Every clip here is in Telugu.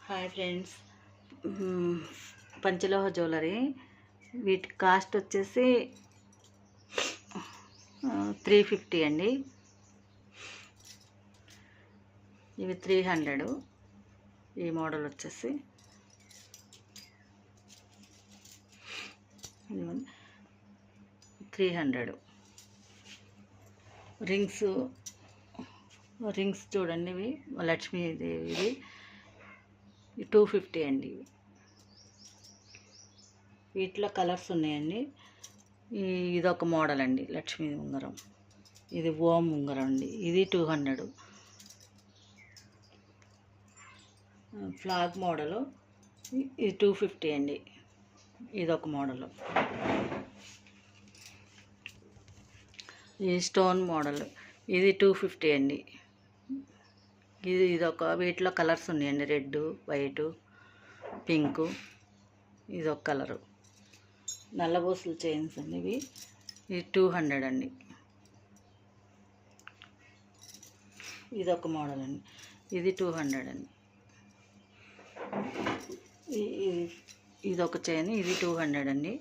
Hi friends, panchaloha jewellery. వీటి కాస్ట్ వచ్చేసి 350 అండి. ఇవి 300. ఈ మోడల్ వచ్చేసి 300. రింగ్స్ చూడండి, ఇవి లక్ష్మీదేవి 250 అండి. వీటిలో కలర్స్ ఉన్నాయండి. ఇదొక మోడల్ అండి, లక్ష్మీ ఉంగరం. ఇది ఓం ఉంగరం అండి, ఇది 200. ఫ్లాగ్ మోడలు ఇది 250 అండి. ఇదొక మోడలు. ఈ స్టోన్ మోడల్ ఇది 250 అండి. ఇదొక వీటిలో కలర్స్ ఉన్నాయండి, రెడ్, వైట్, పింకు. ఇదొక కలరు. నల్లబూసల చైన్స్ అండి ఇవి. ఇది 200 అండి. ఇదొక మోడల్ అండి, ఇది 200 అండి. ఇదొక చైన్, ఇది 200 అండి.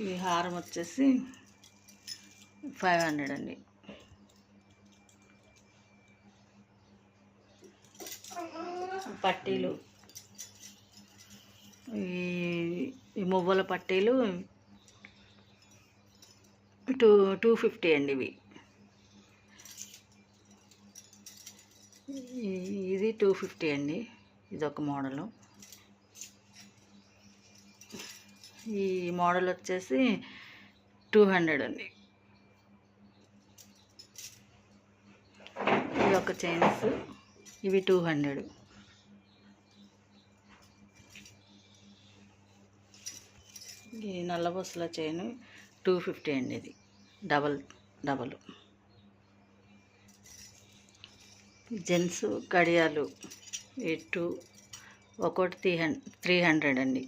ఈ హారం వచ్చేసి 500 అండి. పట్టీలు, ఈ మువ్వల పట్టీలు 250 అండి. ఇవి ఇది 250 అండి. ఇదొక మోడలు. ఈ మోడల్ వచ్చేసి 200 అండి. ఇది ఒక చైన్స్, ఇవి 200. ఈ నల్లబొసల చైన్ 250 అండి. ఇది డబల్. జెంట్స్ కడియాలు ఒకటి 300 అండి.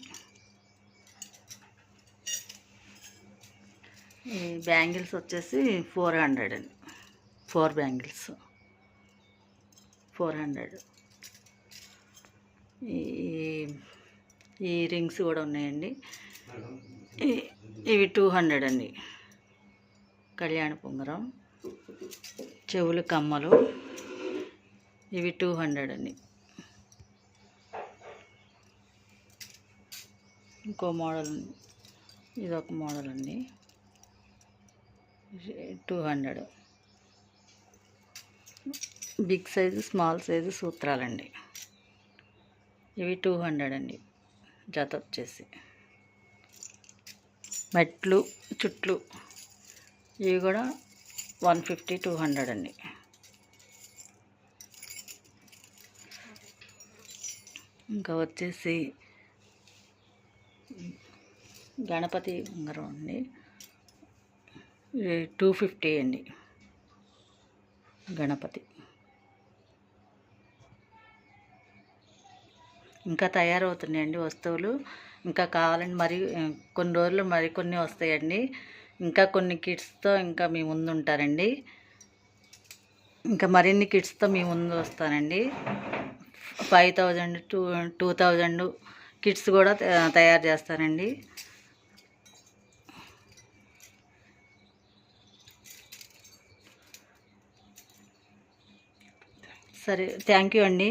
ఈ బ్యాంగిల్స్ వచ్చేసి 400 అండి. 4 బ్యాంగిల్స్ 400. ఈ రింగ్స్ కూడా ఉన్నాయండి. ఇవి 200 అండి. కళ్యాణ ఉంగరం, చెవులు కమ్మలు, ఇవి 200 అండి. ఇంకో మోడల్, ఇదొక మోడల్ అండి, 200. బిగ్ సైజు, స్మాల్ సైజు సూత్రాలండి, ఇవి 200 అండి. జత వచ్చేసి మెట్లు, చుట్లు, ఇవి కూడా 150, 200 అండి. ఇంకా వచ్చేసి గణపతి ఉంగరం అండి, 250 అండి. గణపతి ఇంకా తయారవుతున్నాయండి వస్తువులు. ఇంకా కావాలండి, కొన్ని రోజులు కొన్ని వస్తాయండి. ఇంకా కొన్ని కిట్స్తో ఇంకా మీ ముందు ఉంటారండి. ఇంకా మరిన్ని కిట్స్తో మీ ముందు వస్తానండి. 5000 to 2000 కిట్స్ కూడా తయారు చేస్తానండి. సరే, థ్యాంక్ యూ అండి.